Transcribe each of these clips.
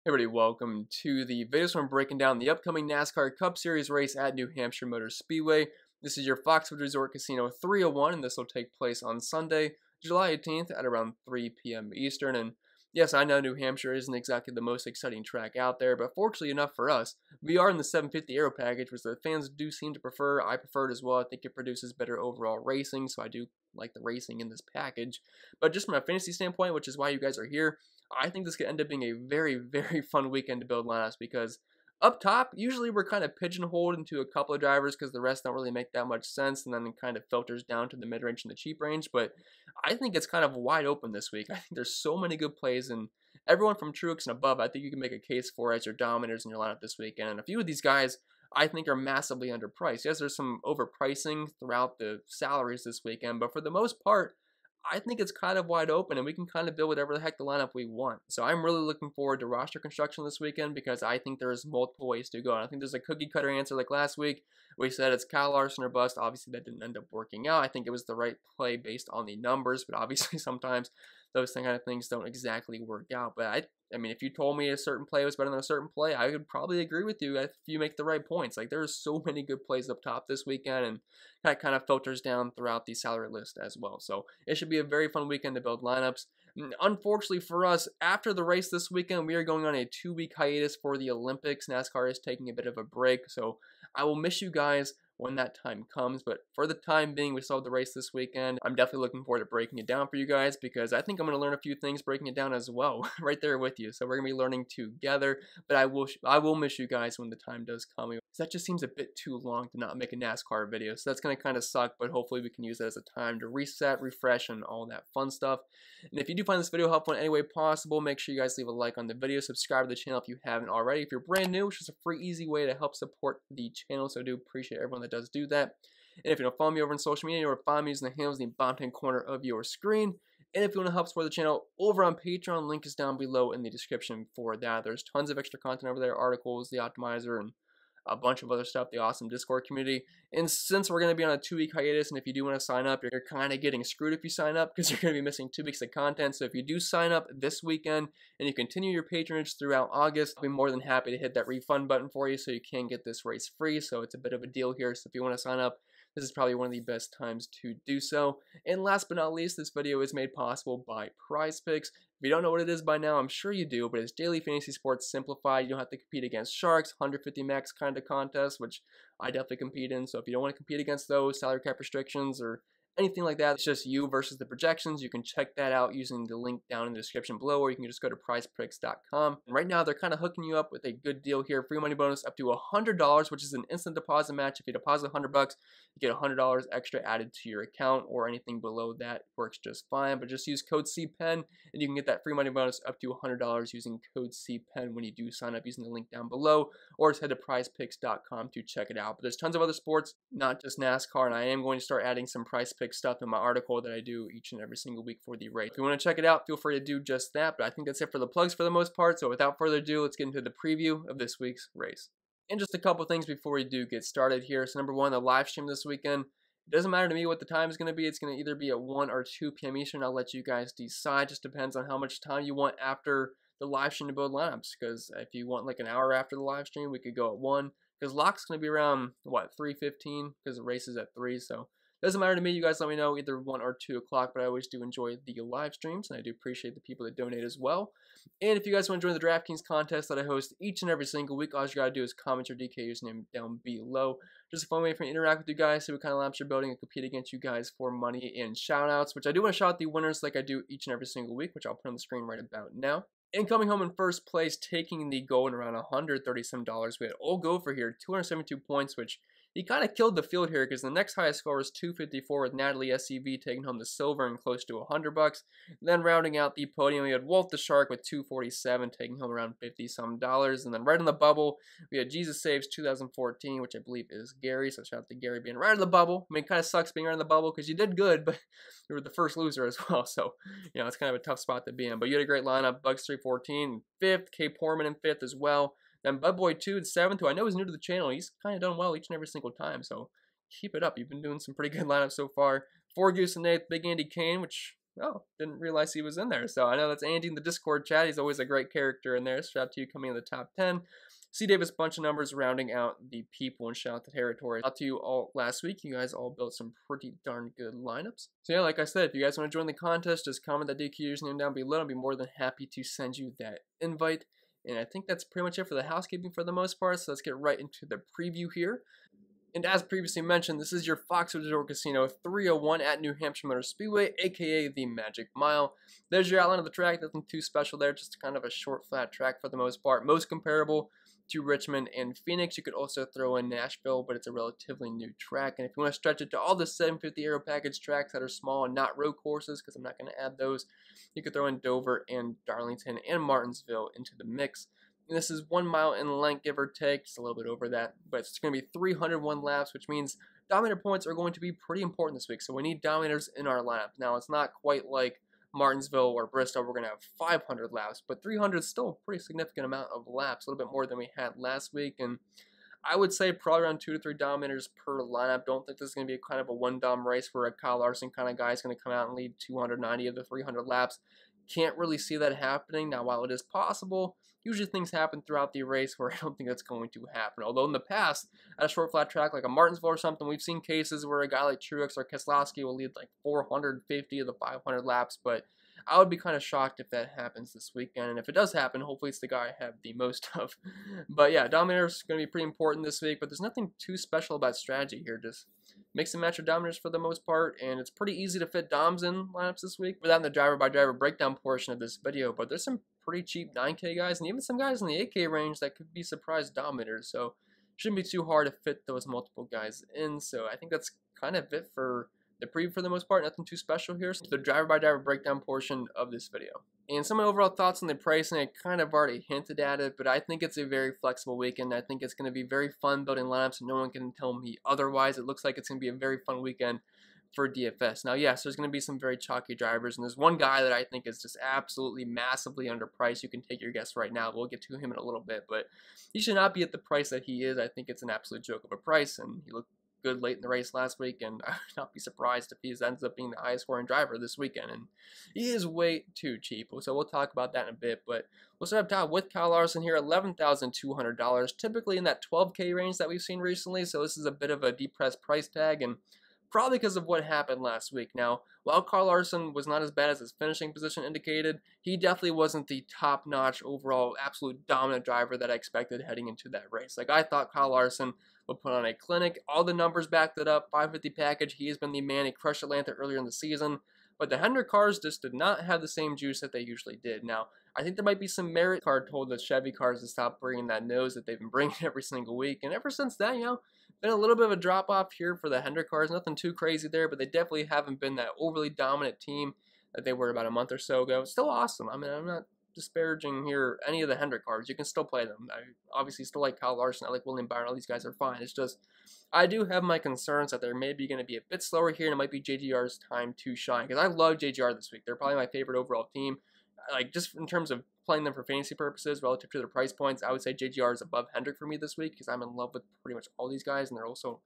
Hey everybody, welcome to the videos where I'm breaking down the upcoming NASCAR Cup Series race at New Hampshire Motor Speedway. This is your Foxwoods Resort Casino 301, and this will take place on Sunday, July 18th at around 3 p.m. Eastern. And yes, I know New Hampshire isn't exactly the most exciting track out there, but fortunately enough for us, we are in the 750 Aero package, which the fans do seem to prefer. I prefer it as well. I think it produces better overall racing, so I do like the racing in this package. But just from a fantasy standpoint, which is why you guys are here, I think this could end up being a very, very fun weekend to build lineups because up top, usually we're kind of pigeonholed into a couple of drivers because the rest don't really make that much sense, and then it kind of filters down to the mid-range and the cheap range. But I think it's kind of wide open this week. I think there's so many good plays, and everyone from Truex and above, I think you can make a case for as your dominators in your lineup this weekend. And a few of these guys I think are massively underpriced. Yes, there's some overpricing throughout the salaries this weekend, but for the most part, I think it's kind of wide open and we can kind of build whatever the heck the lineup we want. So I'm really looking forward to roster construction this weekend because I think there's multiple ways to go. And I think there's a cookie cutter answer like last week. We said it's Kyle Larson or bust. Obviously that didn't end up working out. I think it was the right play based on the numbers, but obviously sometimes those kind of things don't exactly work out. But I mean, if you told me a certain play was better than a certain play, I would probably agree with you if you make the right points. Like, there's so many good plays up top this weekend, and that kind of filters down throughout the salary list as well. So it should be a very fun weekend to build lineups. Unfortunately for us, after the race this weekend, we are going on a 2-week hiatus for the Olympics. NASCAR is taking a bit of a break, so I will miss you guys when that time comes, but for the time being, we still have the race this weekend. I'm definitely looking forward to breaking it down for you guys because I think I'm going to learn a few things breaking it down as well, right there with you. So we're going to be learning together, but I will miss you guys when the time does come. That just seems a bit too long to not make a NASCAR video, so that's going to kind of suck, but hopefully we can use that as a time to reset, refresh, and all that fun stuff. And if you do find this video helpful in any way possible, make sure you guys leave a like on the video, subscribe to the channel if you haven't already. If you're brand new, it's just a free, easy way to help support the channel, so I do appreciate everyone that does do that. And if you don't follow me over on social media, or follow me using the handles in the bottom corner of your screen. And if you want to help support the channel over on Patreon, link is down below in the description for that. There's tons of extra content over there, articles, the optimizer, and a bunch of other stuff, the awesome Discord community. And since we're going to be on a 2-week hiatus, and if you do want to sign up, you're kind of getting screwed if you sign up because you're going to be missing 2 weeks of content. So if you do sign up this weekend and you continue your patronage throughout August, I'll be more than happy to hit that refund button for you so you can get this race free. So it's a bit of a deal here. So if you want to sign up, this is probably one of the best times to do so. And last but not least, this video is made possible by PrizePicks. If you don't know what it is by now, I'm sure you do, but it's daily fantasy sports simplified. You don't have to compete against sharks, 150 max kind of contests, which I definitely compete in. So if you don't want to compete against those, salary cap restrictions, or anything like that, it's just you versus the projections. You can check that out using the link down in the description below, or you can just go to prizepicks.com. And right now, they're kind of hooking you up with a good deal here. Free money bonus up to $100, which is an instant deposit match. If you deposit $100, you get $100 extra added to your account, or anything below that works just fine. But just use code CPEN, and you can get that free money bonus up to $100 using code CPEN when you do sign up using the link down below, or just head to prizepicks.com to check it out. But there's tons of other sports, not just NASCAR, and I am going to start adding some PrizePicks stuff in my article that I do each and every single week for the race. If you want to check it out, feel free to do just that. But I think that's it for the plugs for the most part. So without further ado, let's get into the preview of this week's race. And just a couple things before we do get started here. So number one, the live stream this weekend. It doesn't matter to me what the time is going to be. It's going to either be at 1 or 2 p.m. Eastern. I'll let you guys decide. Just depends on how much time you want after the live stream to build lineups. Because if you want like an hour after the live stream, we could go at 1. Because lock's going to be around, what, 3:15? Because the race is at 3. So doesn't matter to me. You guys let me know either 1 or 2 o'clock, but I always do enjoy the live streams, and I do appreciate the people that donate as well. And if you guys want to join the Draftkings contest that I host each and every single week, all you got to do is comment your DK username down below. Just a fun way for me to interact with you guys, see what kind of laps you're building, and compete against you guys for money and shout-outs, which I do want to shout out the winners like I do each and every single week, which I'll put on the screen right about now. And coming home in first place, taking the gold around $137, we had Old Gopher here, 272 points, which he kind of killed the field here because the next highest score was 254 with Natalie SCV taking home the silver and close to $100. Then rounding out the podium, we had Wolf the Shark with 247 taking home around $50-some. And then right on the bubble, we had Jesus Saves 2014, which I believe is Gary. So shout out to Gary being right on the bubble. I mean, it kind of sucks being right on the bubble because you did good, but you were the first loser as well. So, you know, it's kind of a tough spot to be in. But you had a great lineup. Bugs 314 in 5th, K Porman in 5th as well. Then Budboy 2 in 7th, who I know is new to the channel. He's kind of done well each and every single time, so keep it up. You've been doing some pretty good lineups so far. 4 Goose in 8th, Big Andy Kane, which Oh, didn't realize he was in there. So I know that's Andy in the Discord chat. He's always a great character in there. Shout out to you coming in the top 10. C. Davis, bunch of numbers rounding out the people, and shout out to Territory. Out to you all last week. You guys all built some pretty darn good lineups. So yeah, like I said, if you guys want to join the contest, just comment that DQ username down below. I'll be more than happy to send you that invite. And I think that's pretty much it for the housekeeping for the most part. So let's get right into the preview here. And as previously mentioned, this is your Foxwoods Resort Casino 301 at New Hampshire Motor Speedway, aka the Magic Mile. There's your outline of the track. Nothing too special there, just kind of a short, flat track for the most part. Most comparable to Richmond and Phoenix. You could also throw in Nashville, but it's a relatively new track. And if you want to stretch it to all the 750 Aero Package tracks that are small and not road courses, because I'm not going to add those, you could throw in Dover and Darlington and Martinsville into the mix. And this is 1 mile in length, give or take, just a little bit over that. But it's going to be 301 laps, which means Dominator points are going to be pretty important this week. So we need Dominators in our lineup. Now, it's not quite like Martinsville or Bristol. We're going to have 500 laps, but 300 is still a pretty significant amount of laps, a little bit more than we had last week. And I would say probably around 2 to 3 Dominators per lineup. Don't think this is going to be a kind of a one-dom race where a Kyle Larson kind of guy is going to come out and lead 290 of the 300 laps. Can't really see that happening. Now, while it is possible, usually things happen throughout the race where I don't think that's going to happen. Although in the past, at a short flat track like a Martinsville or something, we've seen cases where a guy like Truex or Keslowski will lead like 450 of the 500 laps, but I would be kind of shocked if that happens this weekend. And if it does happen, hopefully it's the guy I have the most of. But yeah, Dominators going to be pretty important this week, but there's nothing too special about strategy here. Just mix and match your Dominators for the most part, and it's pretty easy to fit Doms in lineups this week without the driver-by-driver breakdown portion of this video, but there's some pretty cheap 9K guys, and even some guys in the 8K range that could be surprise Dominators, so shouldn't be too hard to fit those multiple guys in. So I think that's kind of it for the preview for the most part. Nothing too special here. So the driver-by-driver breakdown portion of this video. And some of my overall thoughts on the pricing, I kind of already hinted at it, but I think it's a very flexible weekend. I think it's going to be very fun building lineups, and no one can tell me otherwise. It looks like it's going to be a very fun weekend for DFS. Now, yes, there's going to be some very chalky drivers, and there's one guy that I think is just absolutely massively underpriced. You can take your guess right now. We'll get to him in a little bit, but he should not be at the price that he is. I think it's an absolute joke of a price, and he looked good late in the race last week, and I would not be surprised if he ends up being the highest scoring driver this weekend, and he is way too cheap. So we'll talk about that in a bit, but we'll start up top with Kyle Larson here, $11,200, typically in that 12K range that we've seen recently, so this is a bit of a depressed price tag, and probably because of what happened last week. Now, while Kyle Larson was not as bad as his finishing position indicated, he definitely wasn't the top-notch overall absolute dominant driver that I expected heading into that race. Like, I thought Kyle Larson would put on a clinic. All the numbers backed it up. 550 package, he has been the man. He crushed Atlanta earlier in the season. But the Hendrick cars just did not have the same juice that they usually did. Now, I think there might be some merit. Car told the Chevy cars to stop bringing that nose that they've been bringing every single week. And ever since then, been a little bit of a drop-off here for the Hendrick cars. Nothing too crazy there, but they definitely haven't been that overly dominant team that they were about a month or so ago. It's still awesome. I mean, I'm not disparaging here any of the Hendrick cars. You can still play them. I obviously still like Kyle Larson. I like William Byron. All these guys are fine. It's just I do have my concerns that they're maybe going to be a bit slower here, and it might be JGR's time to shine. Because I love JGR this week. They're probably my favorite overall team. Like, just in terms of playing them for fantasy purposes relative to their price points, I would say JGR is above Hendrick for me this week because I'm in love with pretty much all these guys, and they're also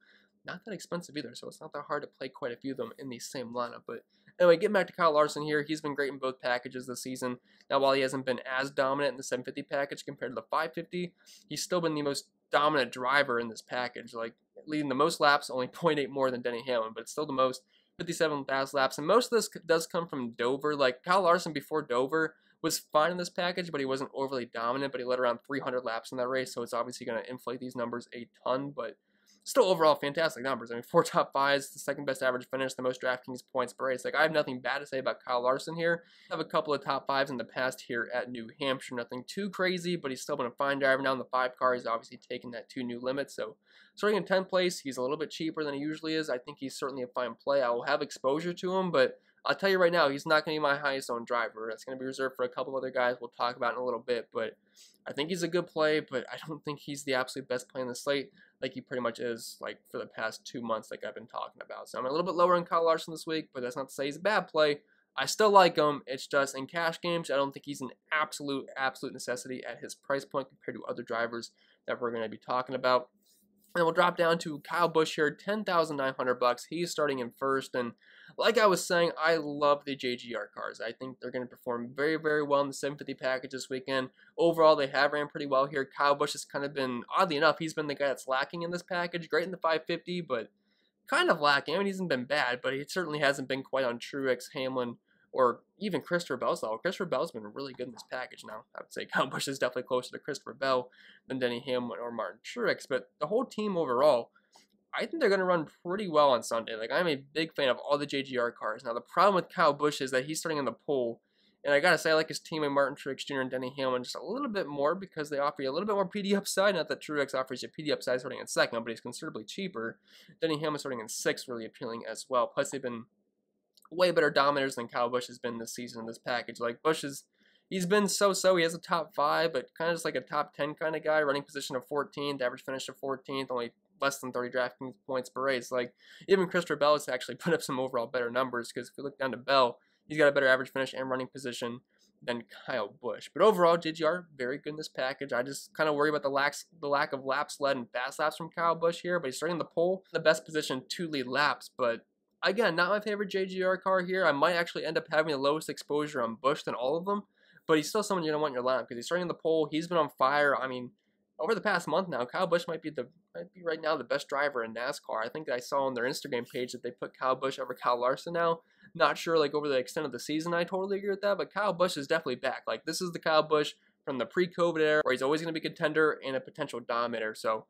not that expensive either, so it's not that hard to play quite a few of them in the same lineup. But anyway, getting back to Kyle Larson here, he's been great in both packages this season. Now, while he hasn't been as dominant in the 750 package compared to the 550, he's still been the most dominant driver in this package, like leading the most laps, only 0.8 more than Denny Hamlin, but it's still the most, 57,000 laps. And most of this does come from Dover. Like, Kyle Larson before Dover was fine in this package, but he wasn't overly dominant, but he led around 300 laps in that race, so it's obviously going to inflate these numbers a ton, but still overall fantastic numbers. I mean, 4 top 5s, the second best average finish, the most DraftKings points per race. Like, I have nothing bad to say about Kyle Larson here. I have a couple of top 5s in the past here at New Hampshire. Nothing too crazy, but he's still been a fine driver. Now in the 5 car, he's obviously taken that 2 new limits. So starting in 10th place, he's a little bit cheaper than he usually is. I think he's certainly a fine play. I will have exposure to him, but I'll tell you right now, he's not going to be my highest owned driver. That's going to be reserved for a couple other guys we'll talk about in a little bit. But I think he's a good play, but I don't think he's the absolute best play in the slate like he pretty much is like for the past 2 months like I've been talking about. So I'm a little bit lower on Kyle Larson this week, but that's not to say he's a bad play. I still like him. It's just in cash games, I don't think he's an absolute necessity at his price point compared to other drivers that we're going to be talking about. And we'll drop down to Kyle Buescher, $10,900. He's starting in first, and like I was saying, I love the JGR cars. I think they're going to perform very, very well in the 750 package this weekend. Overall, they have ran pretty well here. Kyle Busch has kind of been, oddly enough, he's been the guy that's lacking in this package. Great in the 550, but kind of lacking. I mean, he hasn't been bad, but he certainly hasn't been quite on Truex, Hamlin, or even Christopher Bell's level. Christopher Bell's been really good in this package now. I would say Kyle Busch is definitely closer to Christopher Bell than Denny Hamlin or Martin Truex, but the whole team overall, I think they're going to run pretty well on Sunday. Like, I'm a big fan of all the JGR cars. Now, the problem with Kyle Busch is that he's starting in the pole, and I got to say, I like his teammate Martin Truex Jr. and Denny Hamlin just a little bit more because they offer you a little bit more PD upside. Not that Truex offers you PD upside starting in second, but he's considerably cheaper. Denny Hamlin starting in sixth, really appealing as well. Plus, they've been way better dominators than Kyle Busch has been this season in this package. Like, he's been so-so. He has a top 5, but kind of just like a top 10 kind of guy. Running position of 14th, average finish of 14th, only less than 30 Draftkings points per race. Like, even Christopher Bell has actually put up some overall better numbers, because if you look down to Bell, he's got a better average finish and running position than Kyle Busch. But overall, JGR, very good in this package. I just kind of worry about the lack of laps led and fast laps from Kyle Busch here, but he's starting the pole, the best position to lead laps, but again, not my favorite JGR car here. I might actually end up having the lowest exposure on Busch than all of them, but he's still someone you're going to want in your lineup because he's starting the pole. He's been on fire. I mean, over the past month now, Kyle Busch might be right now the best driver in NASCAR. I think I saw on their Instagram page that they put Kyle Busch over Kyle Larson now. Not sure, like, over the extent of the season, I totally agree with that, but Kyle Busch is definitely back. Like, this is the Kyle Busch from the pre-COVID era where he's always going to be a contender and a potential dominator. So,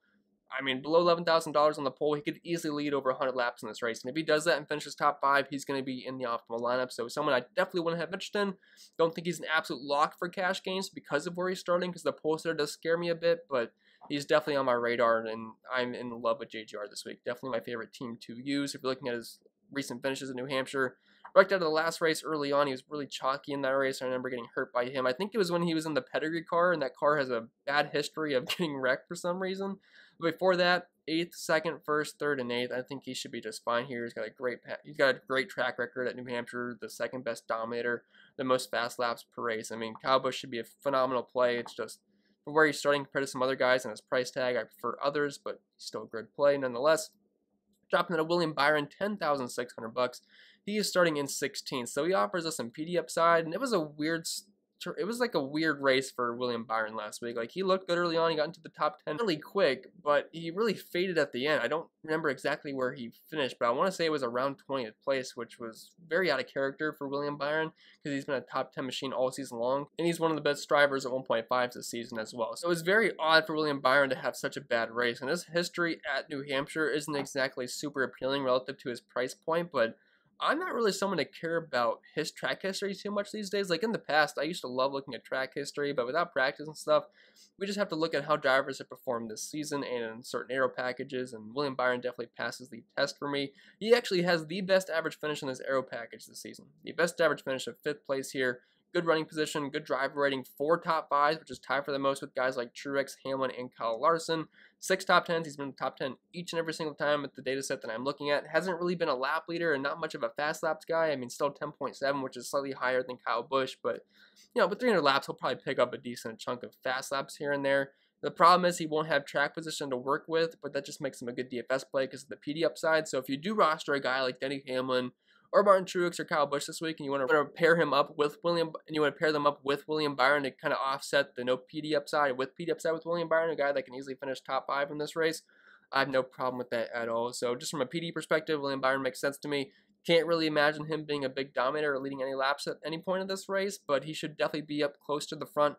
I mean, below $11,000 on the pole, he could easily lead over 100 laps in this race. And if he does that and finishes top 5, he's going to be in the optimal lineup. So someone I definitely wouldn't have interest in. Don't think he's an absolute lock for cash gains because of where he's starting, because the pole sitter does scare me a bit. But he's definitely on my radar, and I'm in love with JGR this week. Definitely my favorite team to use. If you're looking at his recent finishes in New Hampshire, right out of the last race early on, he was really chalky in that race. I remember getting hurt by him. I think it was when he was in the pedigree car, and that car has a bad history of getting wrecked for some reason. But before that, 8th, 2nd, 1st, 3rd, and 8th. I think he should be just fine here. He's got a great track record at New Hampshire, the second best dominator, the most fast laps per race. I mean, Kyle Busch should be a phenomenal play. It's just for where he's starting compared to some other guys and his price tag, I prefer others, but still a good play nonetheless. Dropping to William Byron, $10,600. He is starting in 16th, so he offers us some PD upside, and it was like a weird race for William Byron last week. Like, he looked good early on. He got into the top 10 really quick, but he really faded at the end. I don't remember exactly where he finished, but I want to say it was around 20th place, which was very out of character for William Byron because he's been a top 10 machine all season long, and he's one of the best drivers at 1.5 this season as well. So it was very odd for William Byron to have such a bad race, and his history at New Hampshire isn't exactly super appealing relative to his price point, but I'm not really someone to care about his track history too much these days. Like, in the past, I used to love looking at track history, but without practice and stuff, we just have to look at how drivers have performed this season and in certain aero packages, and William Byron definitely passes the test for me. He actually has the best average finish in this aero package this season. The best average finish of 5th place here. Good running position, good driver rating, 4 top 5s, which is tied for the most with guys like Truex, Hamlin, and Kyle Larson. 6 top 10s, he's been in the top 10 each and every single time with the data set that I'm looking at. Hasn't really been a lap leader and not much of a fast laps guy. I mean, still 10.7, which is slightly higher than Kyle Busch, but, you know, with 300 laps, he'll probably pick up a decent chunk of fast laps here and there. The problem is he won't have track position to work with, but that just makes him a good DFS play because of the PD upside. So if you do roster a guy like Denny Hamlin, or Martin Truex or Kyle Busch this week, and you want to pair them up with William Byron to kind of offset the no PD upside with PD upside with William Byron, a guy that can easily finish top 5 in this race, I have no problem with that at all. So just from a PD perspective, William Byron makes sense to me. Can't really imagine him being a big dominator or leading any laps at any point in this race, but he should definitely be up close to the front.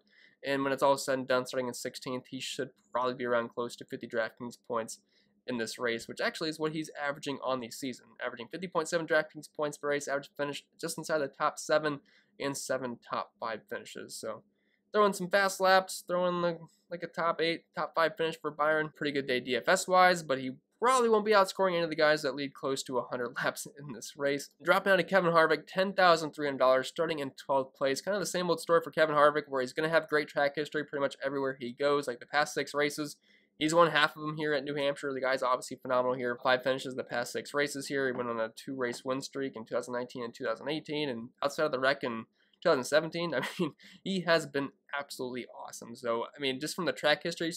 And when it's all said and done, starting in 16th, he should probably be around close to 50 DraftKings points in this race, which actually is what he's averaging on the season. Averaging 50.7 DraftKings points per race, average finish just inside the top 7 and 7 top 5 finishes. So throw in some fast laps, throw in like a top 8, top 5 finish for Byron. Pretty good day DFS-wise, but he probably won't be outscoring any of the guys that lead close to 100 laps in this race. Dropping down to Kevin Harvick, $10,300, starting in 12th place. Kind of the same old story for Kevin Harvick, where he's going to have great track history pretty much everywhere he goes. Like the past 6 races, he's won half of them here at New Hampshire. The guy's obviously phenomenal here. 5 finishes in the past 6 races here. He went on a 2-race win streak in 2019 and 2018, and outside of the wreck in 2017, I mean, he has been absolutely awesome. So, I mean, just from the track history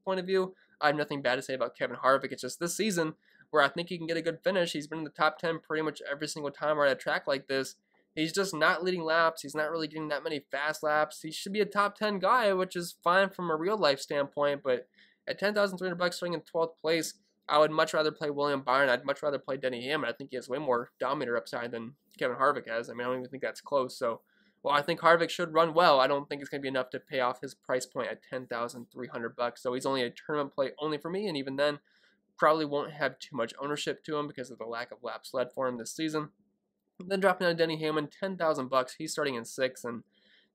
point of view, I have nothing bad to say about Kevin Harvick. It's just this season, where I think he can get a good finish. He's been in the top 10 pretty much every single time we're at a track like this. He's just not leading laps. He's not really getting that many fast laps. He should be a top 10 guy, which is fine from a real life standpoint, but at $10,300 starting in 12th place, I would much rather play William Byron. I'd much rather play Denny Hamlin. I think he has way more dominator upside than Kevin Harvick has. I mean, I don't even think that's close. So, while I think Harvick should run well, I don't think it's going to be enough to pay off his price point at $10,300. So he's only a tournament play only for me, and even then, probably won't have too much ownership to him because of the lack of laps led for him this season. Then dropping down to Denny Hamlin, $10,000. He's starting in 6th, and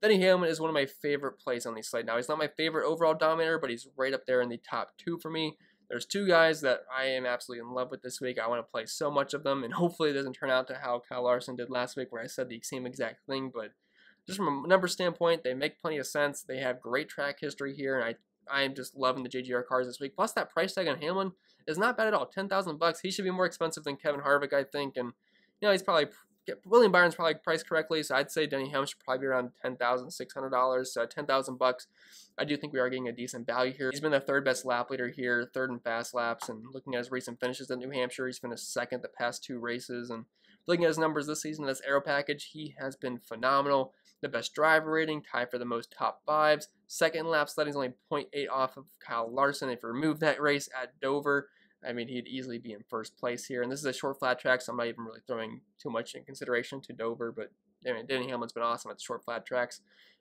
Denny Hamlin is one of my favorite plays on the slate. Now, he's not my favorite overall dominator, but he's right up there in the top 2 for me. There's 2 guys that I am absolutely in love with this week. I want to play so much of them, and hopefully it doesn't turn out to how Kyle Larson did last week, where I said the same exact thing. But just from a number standpoint, they make plenty of sense. They have great track history here, and I am just loving the JGR cars this week. Plus, that price tag on Hamlin is not bad at all. $10,000. He should be more expensive than Kevin Harvick, I think, and he's probably William Byron's probably priced correctly, so I'd say Denny Hamlin should probably be around $10,600, so $10,000. I do think we are getting a decent value here. He's been the 3rd best lap leader here, 3rd in fast laps, and looking at his recent finishes at New Hampshire, he's finished 2nd the past 2 races, and looking at his numbers this season, this aero package, he has been phenomenal. The best driver rating, tied for the most top 5s. 2nd in lap sledding is only 0.8 off of Kyle Larson. If you remove that race at Dover, I mean, he'd easily be in 1st place here. And this is a short flat track, so I'm not even really throwing too much in consideration to Dover. But I mean, Denny Hamlin's been awesome at the short flat tracks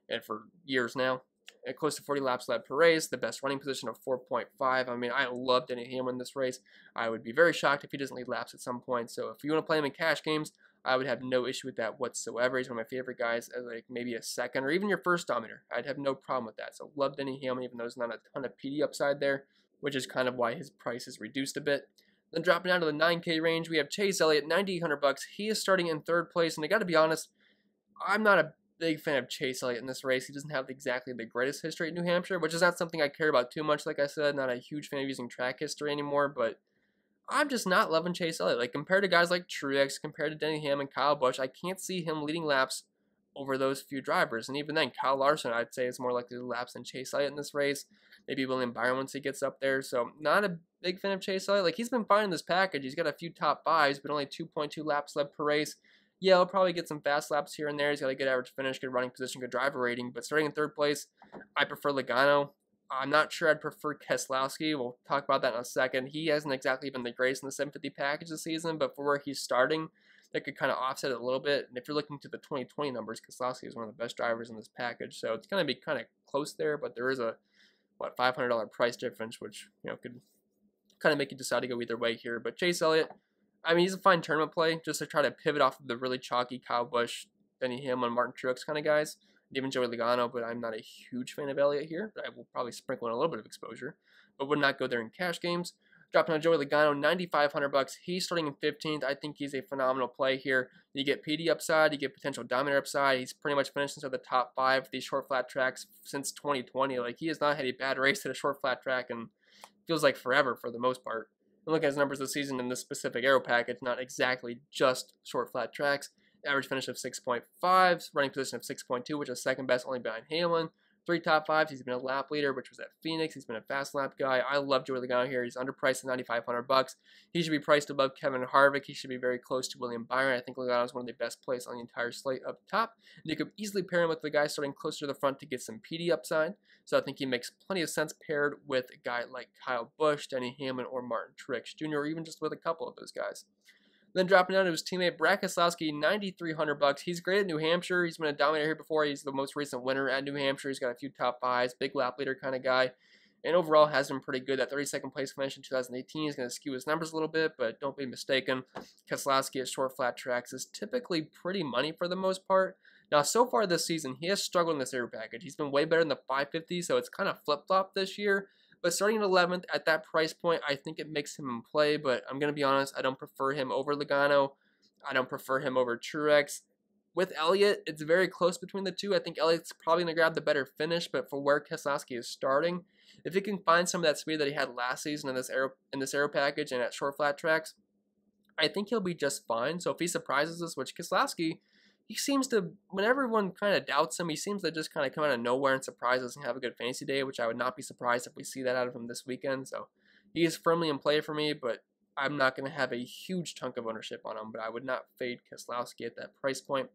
and for years now. At close to 40 laps led per race, the best running position of 4.5. I mean, I love Denny Hamlin in this race. I would be very shocked if he doesn't lead laps at some point. So if you want to play him in cash games, I would have no issue with that whatsoever. He's one of my favorite guys as like maybe a 2nd or even your 1st dominator. I'd have no problem with that. So love Denny Hamlin, even though there's not a ton of PD upside there, which is kind of why his price is reduced a bit. Then dropping down to the 9K range, we have Chase Elliott, $9,800. He is starting in 3rd place, and I got to be honest, I'm not a big fan of Chase Elliott in this race. He doesn't have exactly the greatest history at New Hampshire, which is not something I care about too much. Like I said, not a huge fan of using track history anymore, but I'm just not loving Chase Elliott. Like, compared to guys like Truex, compared to Denny Hamlin, Kyle Busch, I can't see him leading laps over those few drivers. And even then, Kyle Larson, I'd say, is more likely to laps than Chase Elliott in this race. Maybe William Byron once he gets up there. So, not a big fan of Chase Elliott. Like, he's been fine in this package. He's got a few top 5s, but only 2.2 laps led per race. Yeah, he'll probably get some fast laps here and there. He's got a good average finish, good running position, good driver rating. But starting in 3rd place, I prefer Logano. I'm not sure I'd prefer Keslowski. We'll talk about that in a second. He hasn't exactly been the greatest in the 750 package this season, but for where he's starting, that could kind of offset it a little bit. And if you're looking to the 2020 numbers, Keslowski is one of the best drivers in this package. So it's going to be kind of close there, but there is a, $500 price difference, which, could kind of make you decide to go either way here. But Chase Elliott, I mean, he's a fine tournament play just to try to pivot off of the really chalky Kyle Busch, Denny Hamlin, Martin Truex kind of guys. Even Joey Logano, but I'm not a huge fan of Elliott here. But I will probably sprinkle in a little bit of exposure, but would not go there in cash games. Dropping on Joey Logano, $9,500. He's starting in 15th. I think he's a phenomenal play here. You get PD upside, you get potential dominator upside. He's pretty much finished inside the top 5 of these short flat tracks since 2020. Like, he has not had a bad race at a short flat track, and feels like forever for the most part. And look at his numbers this season in this specific aero package, not exactly just short flat tracks. Average finish of 6.5, running position of 6.2, which is 2nd best only behind Hamlin. 3 top 5s. He's been a lap leader, which was at Phoenix. He's been a fast lap guy. I love Joey Logano here. He's underpriced at $9,500. He should be priced above Kevin Harvick. He should be very close to William Byron. I think Logano is one of the best plays on the entire slate up top. And you could easily pair him with the guy starting closer to the front to get some PD upside. So I think he makes plenty of sense paired with a guy like Kyle Busch, Denny Hamlin, or Martin Truex Jr., or even just with a couple of those guys. Then dropping down to his teammate, Brad Keselowski, $9,300. He's great at New Hampshire. He's been a dominator here before. He's the most recent winner at New Hampshire. He's got a few top 5s, big lap leader kind of guy. And overall has been pretty good. That 32nd place finish in 2018 is going to skew his numbers a little bit, but don't be mistaken. Keselowski at short flat tracks is typically pretty money for the most part. Now, so far this season, he has struggled in this air package. He's been way better in the 550, so it's kind of flip-flopped this year. But starting at 11th at that price point, I think it makes him in play. But I'm going to be honest, I don't prefer him over Logano. I don't prefer him over Truex. With Elliott, it's very close between the two. I think Elliott's probably going to grab the better finish, but for where Keselowski is starting, if he can find some of that speed that he had last season in this aero package and at short flat tracks, I think he'll be just fine. So if he surprises us, which Keselowski, he seems to, when everyone kind of doubts him, he seems to just kind of come out of nowhere and surprise us and have a good fantasy day, which I would not be surprised if we see that out of him this weekend. So he is firmly in play for me, but I'm not going to have a huge chunk of ownership on him, but I would not fade Keslowski at that price point.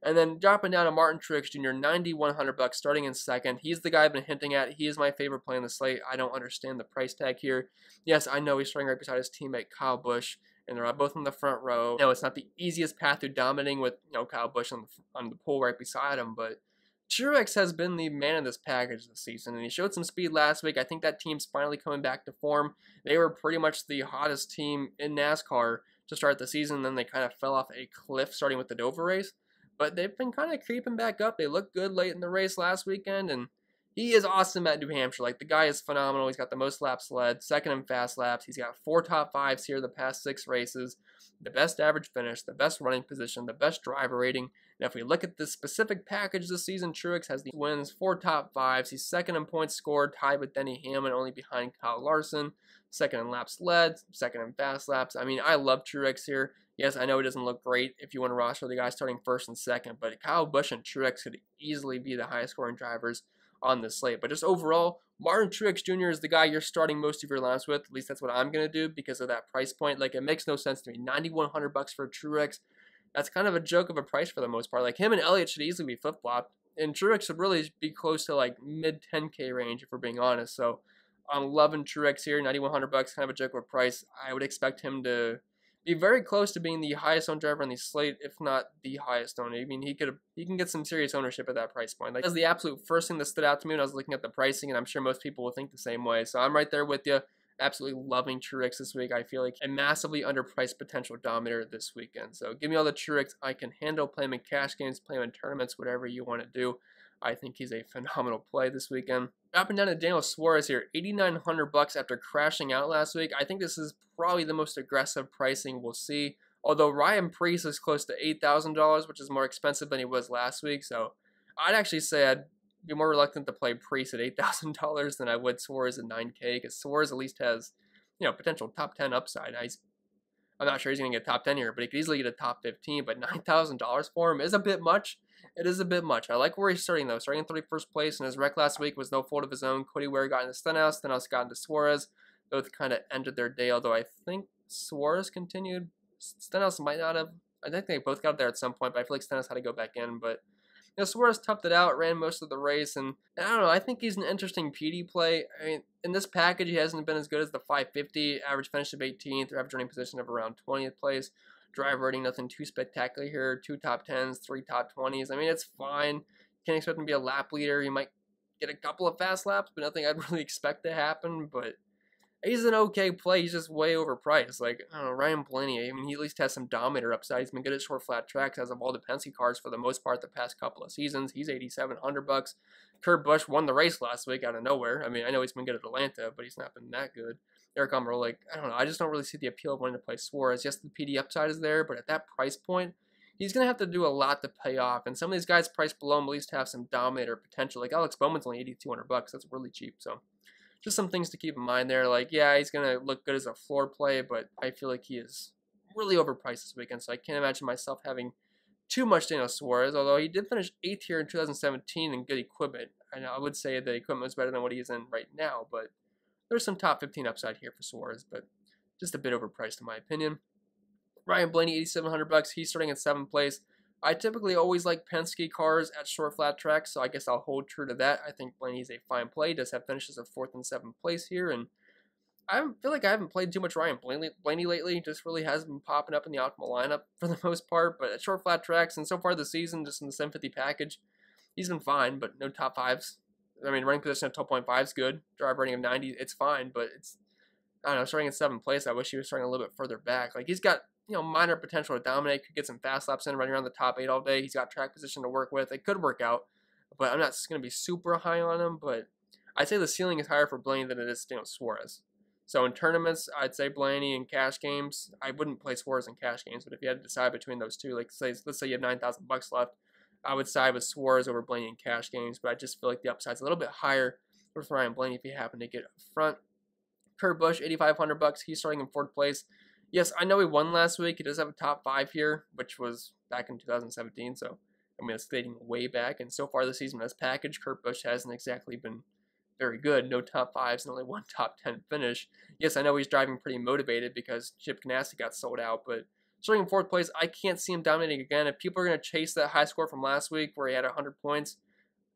And then dropping down to Martin Truex Jr., $9,100 starting in second. He's the guy I've been hinting at. He is my favorite play on the slate. I don't understand the price tag here. Yes, I know he's starting right beside his teammate Kyle Busch, and they're both in the front row. No, it's not the easiest path to dominating with Kyle Busch on the pole right beside him, but Truex has been the man of this package this season, and he showed some speed last week. I think that team's finally coming back to form. They were pretty much the hottest team in NASCAR to start the season, then they kind of fell off a cliff starting with the Dover race. But they've been kind of creeping back up. They looked good late in the race last weekend, and he is awesome at New Hampshire. Like, the guy is phenomenal. He's got the most laps led, second in fast laps. He's got 4 top 5s here the past 6 races, the best average finish, the best running position, the best driver rating. Now, if we look at this specific package this season, Truex has the wins, 4 top 5s. He's second in points scored, tied with Denny Hamlin, only behind Kyle Larson. Second in laps led, second in fast laps. I mean, I love Truex here. Yes, I know it doesn't look great if you want to roster the guys starting first and second, but Kyle Busch and Truex could easily be the highest scoring drivers on the slate. But just overall, Martin Truex Jr. is the guy you're starting most of your lineups with. At least that's what I'm going to do because of that price point. Like, it makes no sense to me. $9,100 for Truex. That's kind of a joke of a price for the most part. Like, him and Elliott should easily be flip-flopped, and Truex should really be close to like mid-10K range if we're being honest. So I'm loving Truex here. $9,100, kind of a joke of a price. I would expect him to be very close to being the highest owned driver on the slate, if not the highest owned. I mean, he can get some serious ownership at that price point. Like, that's the absolute first thing that stood out to me when I was looking at the pricing, and I'm sure most people will think the same way. So I'm right there with you. Absolutely loving Truex this week. I feel like a massively underpriced potential dominator this weekend. So give me all the Truex I can handle. Play him in cash games, play him in tournaments, whatever you want to do. I think he's a phenomenal play this weekend. Dropping down to Daniel Suarez here, $8,900 after crashing out last week. I think this is probably the most aggressive pricing we'll see. Although Ryan Preece is close to $8,000, which is more expensive than he was last week. So I'd actually say I'd be more reluctant to play Preece at $8,000 than I would Suarez at $9K, because Suarez at least has, potential top 10 upside. I'm not sure he's going to get top 10 here, but he could easily get a top 15. But $9,000 for him is a bit much. It is a bit much. I like where he's starting, though. Starting in 31st place, and his wreck last week was no fault of his own. Cody Ware got into Stenhouse got into Suarez. Both kind of ended their day, although I think Suarez continued. Stenhouse might not have. I think they both got there at some point, but I feel like Stenhouse had to go back in. But Suarez toughed it out, ran most of the race, and I don't know. I think he's an interesting PD play. I mean, in this package, he hasn't been as good as the 550. Average finish of 18th, average running position of around 20th place. Drive rating, nothing too spectacular here. 2 top 10s, 3 top 20s. I mean, it's fine. Can't expect him to be a lap leader. He might get a couple of fast laps, but nothing I'd really expect to happen. But he's an okay play. He's just way overpriced. Like, I don't know, Ryan Blaney, I mean, he at least has some dominator upside. He's been good at short flat tracks as of all the Penske cars for the most part the past couple of seasons. He's $8,700. Kurt Busch won the race last week out of nowhere. I mean, I know he's been good at Atlanta, but he's not been that good. Erik Amaro, like, I don't know. I just don't really see the appeal of wanting to play Suarez. Yes, the PD upside is there, but at that price point, he's going to have to do a lot to pay off. And some of these guys priced below him at least have some dominator potential. Like, Alex Bowman's only $8,200. That's really cheap. So just some things to keep in mind there. Like, yeah, he's going to look good as a floor play, but I feel like he is really overpriced this weekend. So I can't imagine myself having too much Daniel Suarez, although he did finish 8th here in 2017 in good equipment. I would say the equipment was better than what he's in right now, but there's some top 15 upside here for Suarez, but just a bit overpriced in my opinion. Ryan Blaney, $8,700. He's starting in 7th place. I typically always like Penske cars at short flat tracks, so I guess I'll hold true to that. I think Blaney's a fine play. He does have finishes of 4th and 7th place here, and I feel like I haven't played too much Ryan Blaney lately. He just really hasn't been popping up in the optimal lineup for the most part, but at short flat tracks, and so far this season, just in the 750 package, he's been fine, but no top 5s. I mean, running position of 12.5 is good. Drive rating of 90, it's fine, but it's, I don't know, starting in 7th place, I wish he was starting a little bit further back. Like, he's got, minor potential to dominate, could get some fast laps in, running around the top 8 all day. He's got track position to work with. It could work out, but I'm not going to be super high on him, but I'd say the ceiling is higher for Blaney than it is Daniel Suarez. So in tournaments, I'd say Blaney. In cash games, I wouldn't play Suarez in cash games, but if you had to decide between those two, like, let's say you have $9,000 left, I would side with Suarez over Blaney in cash games, but I just feel like the upside's a little bit higher with Ryan Blaney if you happen to get up front. Kurt Busch, $8,500. He's starting in 4th place. Yes, I know he won last week. He does have a top 5 here, which was back in 2017, so I mean, it's dating way back. And so far this season, as package, Kurt Busch hasn't exactly been very good. No top 5s and only one top 10 finish. Yes, I know he's driving pretty motivated because Chip Ganassi got sold out, but starting in 4th place, I can't see him dominating again. If people are going to chase that high score from last week where he had 100 points,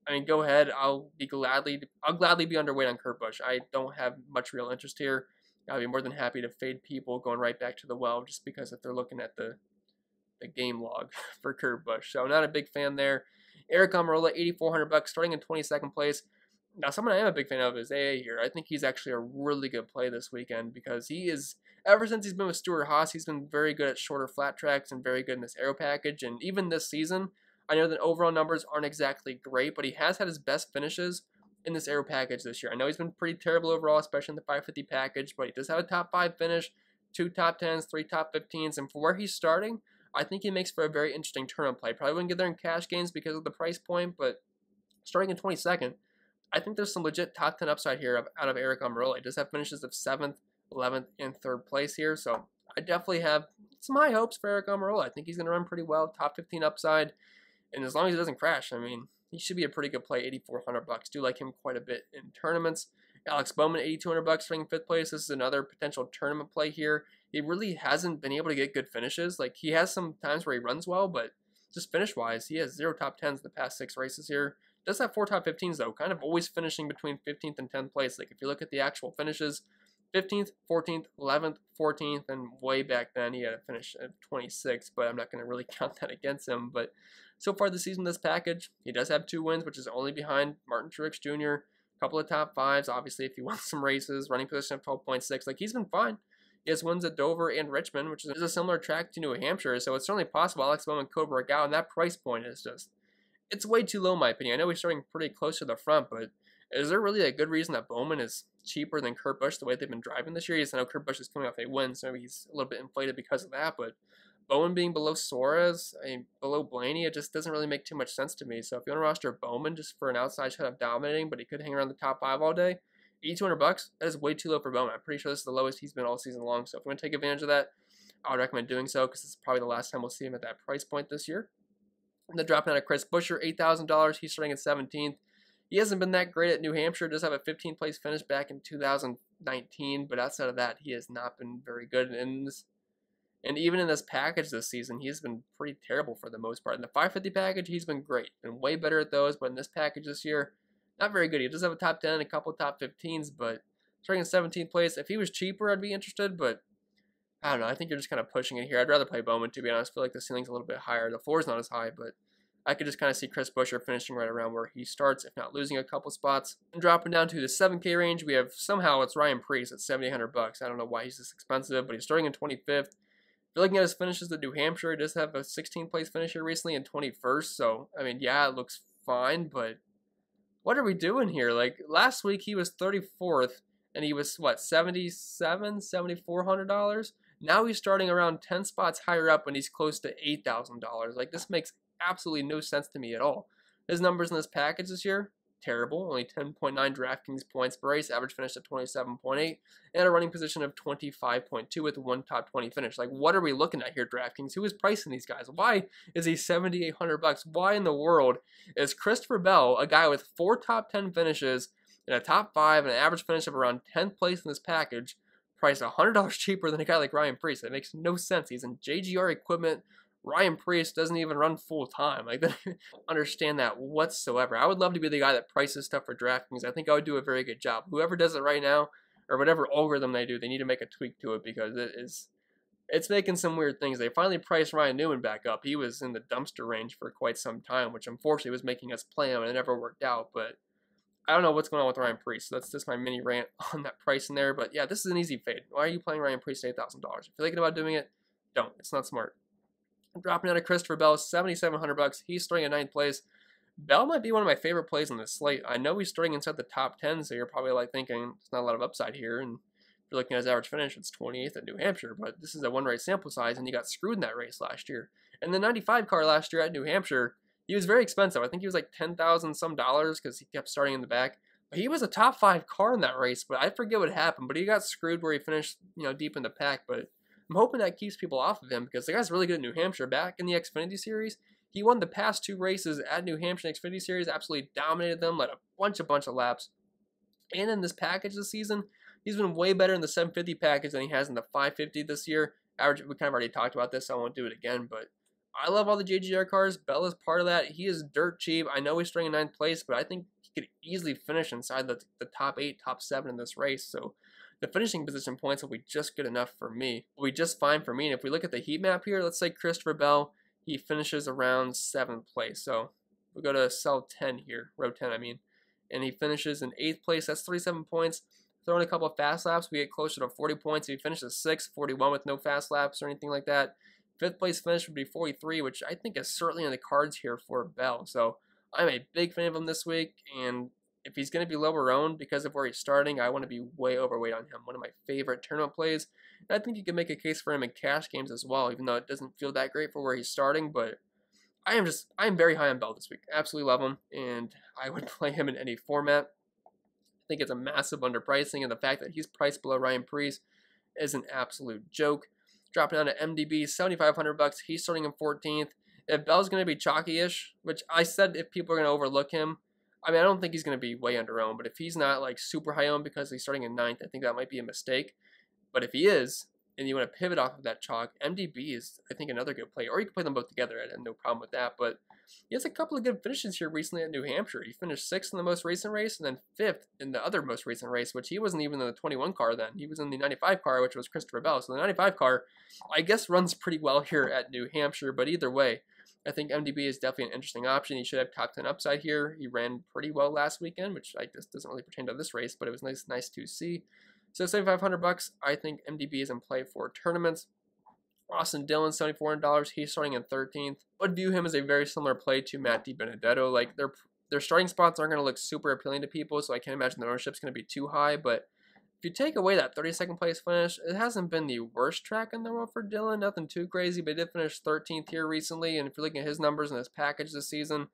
I mean, go ahead. I'll gladly be underweight on Kurt Busch. I don't have much real interest here. I'll be more than happy to fade people going right back to the well just because if they're looking at the game log for Kurt Busch. So not a big fan there. Erik Amaro, $8,400, starting in 22nd place. Now, someone I am a big fan of is AA here. I think he's actually a really good play this weekend because he is, ever since he's been with Stewart-Haas, he's been very good at shorter flat tracks and very good in this aero package. And even this season, I know that overall numbers aren't exactly great, but he has had his best finishes in this aero package this year. I know he's been pretty terrible overall, especially in the 550 package, but he does have a top 5 finish, 2 top 10s, 3 top 15s, and for where he's starting, I think he makes for a very interesting tournament play. Probably wouldn't get there in cash games because of the price point, but starting in 22nd, I think there's some legit top 10 upside here out of Erik Amaro. He does have finishes of 7th, 11th, and 3rd place here, so I definitely have some high hopes for Erik Amaro. I think he's going to run pretty well, top 15 upside, and as long as he doesn't crash, I mean, he should be a pretty good play, $8,400. Do like him quite a bit in tournaments. Alex Bowman, $8,200, starting 5th place. This is another potential tournament play here. He really hasn't been able to get good finishes. Like, he has some times where he runs well, but just finish-wise, he has 0 top 10s in the past 6 races here. Does have 4 top 15s, though, kind of always finishing between 15th and 10th place. Like, if you look at the actual finishes, 15th, 14th, 11th, 14th, and way back then he had a finish at 26th, but I'm not going to really count that against him. But so far this season, this package, he does have 2 wins, which is only behind Martin Truex Jr., a couple of top 5s, obviously, if he wins some races, running position of 12.6. Like, he's been fine. He has wins at Dover and Richmond, which is a similar track to New Hampshire, so it's certainly possible Alex Bowman could work out, and that price point is just, it's way too low in my opinion. I know he's starting pretty close to the front, but is there really a good reason that Bowman is cheaper than Kurt Busch the way they've been driving this year? Yes, I know Kurt Busch is coming off a win, so maybe he's a little bit inflated because of that, but Bowman being below Suarez, below Blaney, it just doesn't really make too much sense to me. So if you want to roster Bowman just for an outside shot of dominating, but he could hang around the top 5 all day, $8,200, that is way too low for Bowman. I'm pretty sure this is the lowest he's been all season long, so if you want to take advantage of that, I would recommend doing so because this is probably the last time we'll see him at that price point this year. And then dropping out of Chris Buescher, $8,000. He's starting at 17th. He hasn't been that great at New Hampshire. Does have a 15th place finish back in 2019, but outside of that, he has not been very good. And even in this package this season, he's been pretty terrible for the most part. In the 550 package, he's been great. Been way better at those, but in this package this year, not very good. He does have a top 10 and a couple top 15s, but starting in 17th place. If he was cheaper, I'd be interested, but I don't know. I think you're just kind of pushing it here. I'd rather play Bowman, to be honest. I feel like the ceiling's a little bit higher. The floor's not as high, but I could just kind of see Chris Buescher finishing right around where he starts, if not losing a couple spots. And dropping down to the 7K range, we have somehow it's Ryan Preece at $7,800. I don't know why he's this expensive, but he's starting in 25th. If you're looking at his finishes at New Hampshire, he does have a 16th place finish here recently in 21st. So, I mean, yeah, it looks fine, but what are we doing here? Like, last week he was 34th, and he was, what, $7,400? Now he's starting around 10 spots higher up when he's close to $8,000. Like, this makes absolutely no sense to me at all. His numbers in this package this year, terrible. Only 10.9 DraftKings points per race, average finish at 27.8, and a running position of 25.2 with 1 top 20 finish. Like, what are we looking at here, DraftKings? Who is pricing these guys? Why is he $7,800? Why in the world is Christopher Bell, a guy with 4 top 10 finishes and a top 5 and an average finish of around 10th place in this package, priced $100 cheaper than a guy like Ryan Preece? That makes no sense. He's in JGR equipment. Ryan Preece doesn't even run full time. Like, I don't understand that whatsoever. I would love to be the guy that prices stuff for DraftKings. I think I would do a very good job. Whoever does it right now, or whatever algorithm they do, they need to make a tweak to it because it's making some weird things. They finally priced Ryan Newman back up. He was in the dumpster range for quite some time, which unfortunately was making us play him, and it never worked out. But I don't know what's going on with Ryan Preece. So that's just my mini rant on that price in there. But yeah, this is an easy fade. Why are you playing Ryan Preece at $8,000? If you're thinking about doing it, don't. It's not smart. Dropping out of Christopher Bell, $7,700. He's starting in 9th place. Bell might be one of my favorite plays on this slate. I know he's starting inside the top 10, so you're probably like thinking there's not a lot of upside here. And if you're looking at his average finish, it's 28th at New Hampshire. But this is a one-race sample size, and he got screwed in that race last year. And the 95 car last year at New Hampshire, he was very expensive. I think he was like $10,000 some because he kept starting in the back. But he was a top 5 car in that race, but I forget what happened. But he got screwed where he finished, deep in the pack. But I'm hoping that keeps people off of him because the guy's really good at New Hampshire. Back in the Xfinity Series, he won the past 2 races at New Hampshire Xfinity Series, absolutely dominated them, led a bunch of laps. And in this package this season, he's been way better in the 750 package than he has in the 550 this year. Average, we kind of already talked about this, so I won't do it again, but I love all the JGR cars. Bell is part of that. He is dirt cheap. I know he's starting in 9th place, but I think he could easily finish inside the top 8, top 7 in this race. So the finishing position points will be just good enough for me. Will be just fine for me. And if we look at the heat map here, let's say Christopher Bell, he finishes around 7th place. So we'll go to cell 10 here, row 10 I mean. And he finishes in 8th place. That's 37 points. Throw in a couple of fast laps, we get closer to 40 points. If he finishes 6th, 41 with no fast laps or anything like that. 5th place finish would be 43, which I think is certainly in the cards here for Bell. So I'm a big fan of him this week, and if he's going to be lower owned because of where he's starting, I want to be way overweight on him. One of my favorite tournament plays. And I think you can make a case for him in cash games as well, even though it doesn't feel that great for where he's starting. But I am very high on Bell this week. Absolutely love him, and I would play him in any format. I think it's a massive underpricing, and the fact that he's priced below Ryan Preece is an absolute joke. Dropping down to MDB, $7,500. He's starting in 14th. If Bell's going to be chalky-ish, which I said if people are going to overlook him, I mean, I don't think he's going to be way under-owned, but if he's not like super high-owned because he's starting in 9th, I think that might be a mistake. But if he is, and you want to pivot off of that chalk, MDB is, I think, another good play. Or you can play them both together. I have no problem with that. But he has a couple of good finishes here recently at New Hampshire. He finished 6th in the most recent race and then 5th in the other most recent race, which he wasn't even in the 21 car then. He was in the 95 car, which was Christopher Bell. So the 95 car, I guess, runs pretty well here at New Hampshire. But either way, I think MDB is definitely an interesting option. He should have top 10 upside here. He ran pretty well last weekend, which I guess doesn't really pertain to this race, but it was nice to see. So $7,500, I think MDB is in play for tournaments. Austin Dillon, $7,400. He's starting in 13th. I would view him as a very similar play to Matt DiBenedetto. Like their starting spots aren't going to look super appealing to people, so I can't imagine the ownership's going to be too high. But if you take away that 32nd place finish, it hasn't been the worst track in the world for Dillon. Nothing too crazy, but he did finish 13th here recently. And if you're looking at his numbers in his package this season,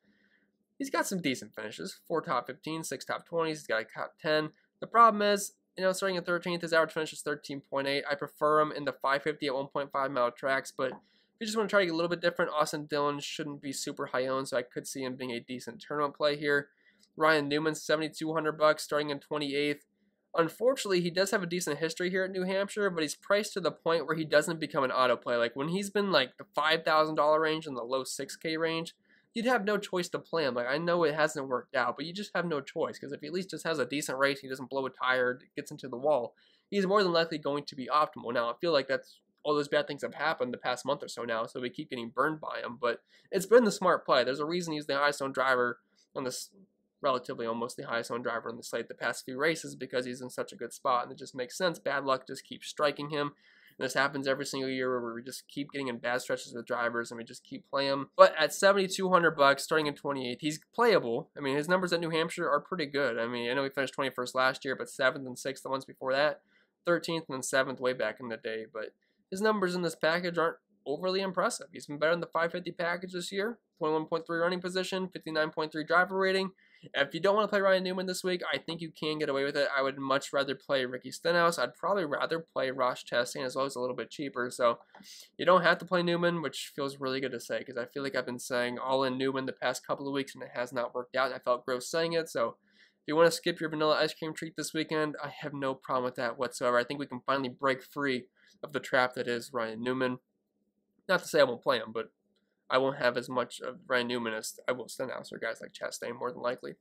he's got some decent finishes. 4 top 15, 6 top 20s. He's got a top 10. The problem is, starting at 13th, his average finish is 13.8. I prefer him in the 550 at 1.5 mile tracks, but if you just want to try to get a little bit different, Austin Dillon shouldn't be super high owned, so I could see him being a decent tournament play here. Ryan Newman, $7,200, starting in 28th. Unfortunately, he does have a decent history here at New Hampshire, but he's priced to the point where he doesn't become an auto play. Like when he's been like the $5,000 range and the low 6K range, you'd have no choice to play him. Like, I know it hasn't worked out, but you just have no choice, because if he at least just has a decent race, he doesn't blow a tire, gets into the wall, he's more than likely going to be optimal. Now, I feel like that's all those bad things have happened the past month or so now, so we keep getting burned by him, but it's been the smart play. There's a reason he's the highest owned driver on this, relatively almost the highest owned driver on the slate the past few races, because he's in such a good spot, and it just makes sense. Bad luck just keeps striking him. This happens every single year where we just keep getting in bad stretches with drivers and we just keep playing him. But at $7,200, starting in 28th, he's playable. I mean, his numbers at New Hampshire are pretty good. I mean, I know he finished 21st last year, but 7th and 6th the ones before that. 13th and then 7th way back in the day. But his numbers in this package aren't overly impressive. He's been better in the 550 package this year. 21.3 running position, 59.3 driver rating. If you don't want to play Ryan Newman this week, I think you can get away with it. I would much rather play Ricky Stenhouse. I'd probably rather play Ross Chastain, as well as a little bit cheaper. So you don't have to play Newman, which feels really good to say, because I feel like I've been saying all in Newman the past couple of weeks and it has not worked out, and I felt gross saying it. So if you want to skip your vanilla ice cream treat this weekend, I have no problem with that whatsoever. I think we can finally break free of the trap that is Ryan Newman. Not to say I won't play him, but I won't have as much of Ryan Newman as I will Stenhouse or guys like Chastain, more than likely.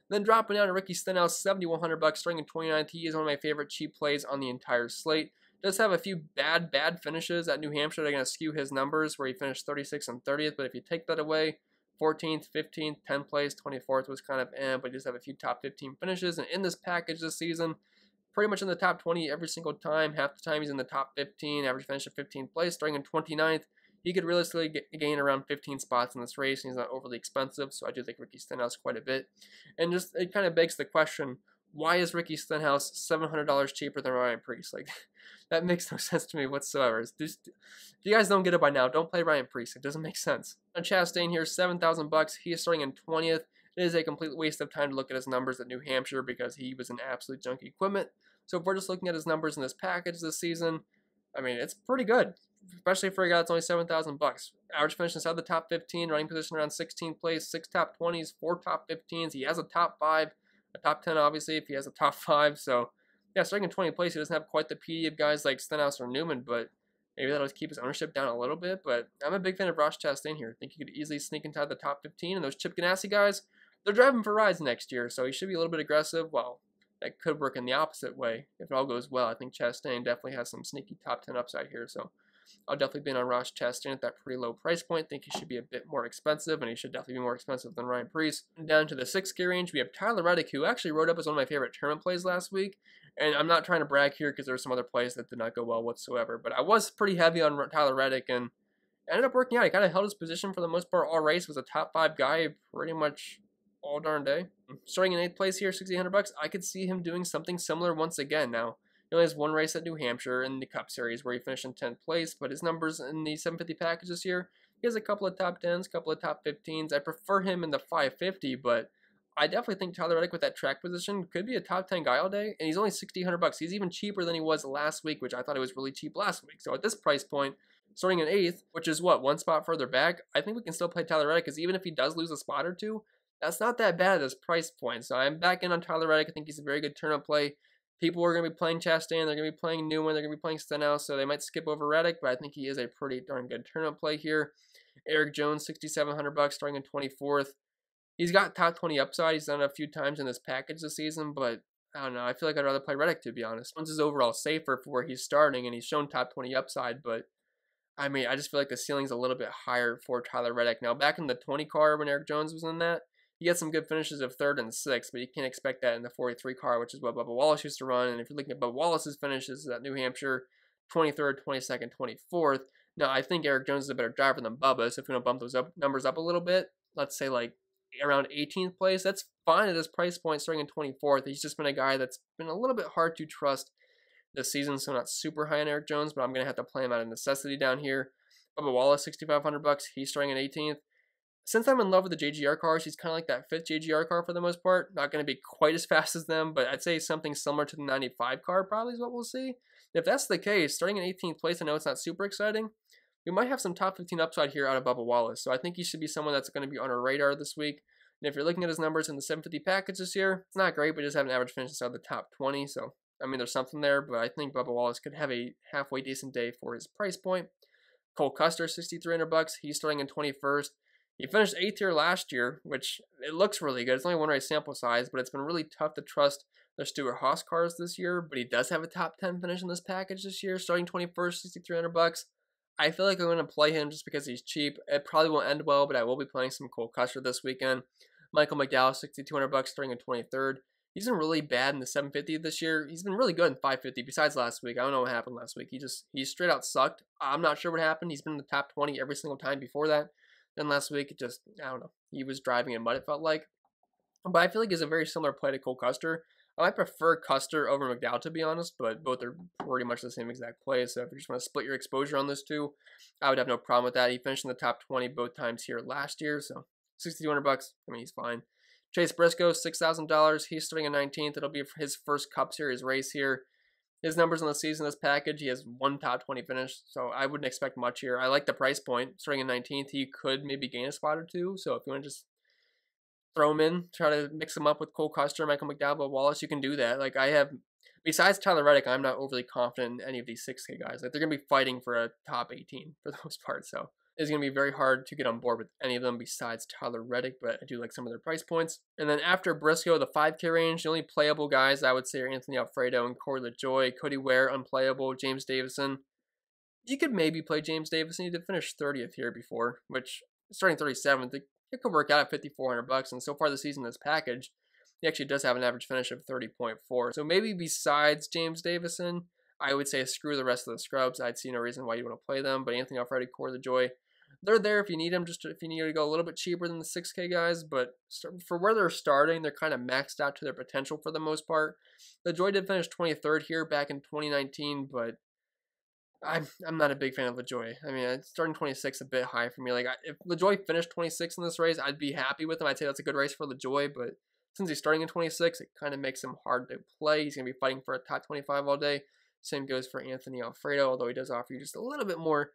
Then dropping down to Ricky Stenhouse, $7,100, starting in 29th. He is one of my favorite cheap plays on the entire slate. Does have a few bad finishes at New Hampshire. They're going to skew his numbers, where he finished 36th and 30th. But if you take that away, 14th, 15th, 10th place, 24th was kind of but he does have a few top 15 finishes. And in this package this season, pretty much in the top 20 every single time. Half the time he's in the top 15, average finish of 15th place, starting in 29th. He could realistically gain around 15 spots in this race, and he's not overly expensive, so I do think Ricky Stenhouse quite a bit. And just, it kind of begs the question, why is Ricky Stenhouse $700 cheaper than Ryan Preece? Like, that makes no sense to me whatsoever. If you guys don't get it by now, don't play Ryan Preece. It doesn't make sense. On Chastain here, $7,000. He is starting in 20th. It is a complete waste of time to look at his numbers at New Hampshire, because he was an absolute junk equipment. So if we're just looking at his numbers in this package this season, I mean, it's pretty good, especially for a guy that's only $7,000. Average finish inside the top 15, running position around 16th place, 6 top 20s, 4 top 15s. He has a top 5, a top 10, obviously, if he has a top 5. So, yeah, starting in 20th place, he doesn't have quite the PD of guys like Stenhouse or Newman, but maybe that'll keep his ownership down a little bit. But I'm a big fan of Ross Chastain here. I think he could easily sneak inside the top 15. And those Chip Ganassi guys, they're driving for rides next year, so he should be a little bit aggressive. Well, that could work in the opposite way if it all goes well. I think Chastain definitely has some sneaky top 10 upside here, so I'll definitely be in on Ross Chastain at that pretty low price point. Think he should be a bit more expensive, and he should definitely be more expensive than Ryan Preece. Down to the 6K range, we have Tyler Reddick, who actually rode up as one of my favorite tournament plays last week. And I'm not trying to brag here because there's some other plays that did not go well whatsoever, but I was pretty heavy on Tyler Reddick, and ended up working out. He kind of held his position for the most part all race, was a top 5 guy pretty much all darn day. Starting in 8th place here, $6,800. I could see him doing something similar once again. Now, he only has one race at New Hampshire in the Cup Series where he finished in 10th place, but his numbers in the 750 package this year, he has a couple of top 10s, a couple of top 15s. I prefer him in the 550, but I definitely think Tyler Reddick with that track position could be a top 10 guy all day, and he's only $6,800. He's even cheaper than he was last week, which I thought it was really cheap last week. So at this price point, starting in 8th, which is what, one spot further back, I think we can still play Tyler Reddick, because even if he does lose a spot or two, that's not that bad at this price point. So I'm back in on Tyler Reddick. I think he's a very good turn-up play. People are going to be playing Chastain. They're going to be playing Newman. They're going to be playing Stenhouse, so they might skip over Reddick, but I think he is a pretty darn good turn-up play here. Erik Jones, $6,700, starting in 24th. He's got top 20 upside. He's done it a few times in this package this season, but I don't know. I feel like I'd rather play Reddick, to be honest. Jones is overall safer for where he's starting, and he's shown top 20 upside, but I mean, I just feel like the ceiling's a little bit higher for Tyler Reddick. Now, back in the 20 car when Erik Jones was in that, he had some good finishes of 3rd and 6th, but you can't expect that in the 43 car, which is what Bubba Wallace used to run. And if you're looking at Bubba Wallace's finishes at New Hampshire, 23rd, 22nd, 24th. Now, I think Erik Jones is a better driver than Bubba, so if you want to bump those numbers up a little bit, let's say like around 18th place, that's fine at this price point starting in 24th. He's just been a guy that's been a little bit hard to trust this season, so not super high on Erik Jones, but I'm going to have to play him out of necessity down here. Bubba Wallace, $6,500, he's starting in 18th. Since I'm in love with the JGR cars, he's kind of like that 5th JGR car for the most part. Not going to be quite as fast as them, but I'd say something similar to the 95 car probably is what we'll see. If that's the case, starting in 18th place, I know it's not super exciting. We might have some top 15 upside here out of Bubba Wallace, so I think he should be someone that's going to be on our radar this week. And if you're looking at his numbers in the 750 package this year, it's not great, but he does have an average finish inside the top 20, so I mean, there's something there, but I think Bubba Wallace could have a halfway decent day for his price point. Cole Custer, $6,300, he's starting in 21st. He finished 8th here last year, which it looks really good. It's only one race sample size, but it's been really tough to trust the Stewart-Haas cars this year. But he does have a top 10 finish in this package this year, starting 21st, $6,300. I feel like I'm going to play him just because he's cheap. It probably won't end well, but I will be playing some Cole Custer this weekend. Michael McDowell, $6,200, starting in 23rd. He's been really bad in the 750 this year. He's been really good in 550 besides last week. I don't know what happened last week. He straight out sucked. I'm not sure what happened. He's been in the top 20 every single time before that. Then last week, it just, I don't know. He was driving in mud, it felt like. But I feel like he's a very similar play to Cole Custer. I might prefer Custer over McDowell, to be honest, but both are pretty much the same exact play. So if you just want to split your exposure on those two, I would have no problem with that. He finished in the top 20 both times here last year, so $6,200. I mean, he's fine. Chase Briscoe, $6,000. He's starting in 19th. It'll be his first Cup Series race here. His numbers in the season, this package, he has one top 20 finish, so I wouldn't expect much here. I like the price point. Starting in 19th, he could maybe gain a spot or two, so if you want to just throw him in, try to mix him up with Cole Custer, Michael McDowell, but Wallace, you can do that. Like, I have, besides Tyler Reddick, I'm not overly confident in any of these 6K guys. Like, they're going to be fighting for a top 18 for the most part, so it's going to be very hard to get on board with any of them besides Tyler Reddick, but I do like some of their price points. And then after Briscoe, the 5K range, the only playable guys I would say are Anthony Alfredo and Corey LaJoie. Cody Ware, unplayable. James Davison. You could maybe play James Davison. He did finish 30th here before, which starting 37th, it could work out at $5,400. And so far this season, this package, he actually does have an average finish of 30.4. So maybe besides James Davison, I would say screw the rest of the scrubs. I'd see no reason why you want to play them. But Anthony Alfredo, Corey LaJoie, they're there if you need them, just if you need to go a little bit cheaper than the 6K guys, but for where they're starting, they're kind of maxed out to their potential for the most part. LaJoie did finish 23rd here back in 2019, but I'm not a big fan of LaJoie. I mean, starting 26 a bit high for me. Like, if LaJoie finished 26 in this race, I'd be happy with him. I'd say that's a good race for LaJoie, but since he's starting in 26, it kind of makes him hard to play. He's going to be fighting for a top 25 all day. Same goes for Anthony Alfredo, although he does offer you just a little bit more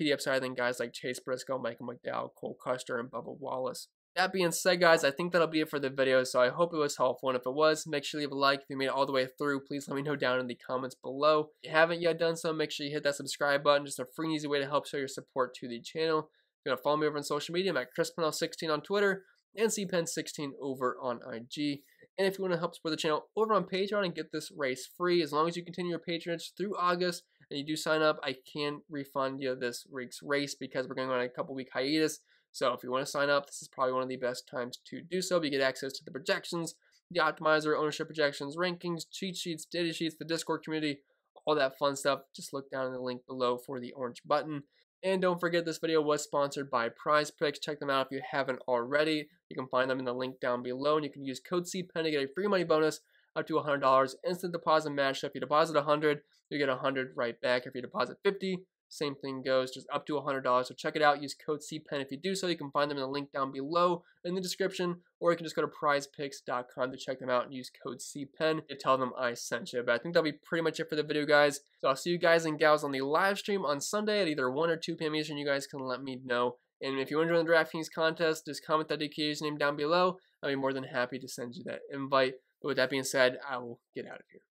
PD upside than guys like Chase Briscoe, Michael McDowell, Cole Custer, and Bubba Wallace. That being said, guys, I think that'll be it for the video, so I hope it was helpful, and if it was, make sure you leave a like. If you made it all the way through, please let me know down in the comments below. If you haven't yet done so, make sure you hit that subscribe button. Just a free and easy way to help show your support to the channel. If you want to follow me over on social media, I'm at Chris Pennell 16 on Twitter and cpen16 over on IG. And if you want to help support the channel over on Patreon and get this race free, as long as you continue your patronage through August and you do sign up, I can refund you this week's race because we're going on a couple-week hiatus. So if you want to sign up, this is probably one of the best times to do so. You get access to the projections, the optimizer, ownership projections, rankings, cheat sheets, data sheets, the Discord community, all that fun stuff. Just look down in the link below for the orange button. And don't forget, this video was sponsored by Prize Picks. Check them out if you haven't already. You can find them in the link down below, and you can use code CPEN to get a free money bonus up to $100. Instant deposit match. If you deposit $100, you get $100 right back. If you deposit $50, same thing goes, just up to $100. So check it out. Use code CPEN if you do so. You can find them in the link down below in the description, or you can just go to prizepicks.com to check them out and use code CPEN to tell them I sent you. But I think that'll be pretty much it for the video, guys. So I'll see you guys and gals on the live stream on Sunday at either 1 or 2 p.m. Eastern. You guys can let me know. And if you want to join the Draftkings contest, just comment that DK username down below. I'll be more than happy to send you that invite. But with that being said, I will get out of here.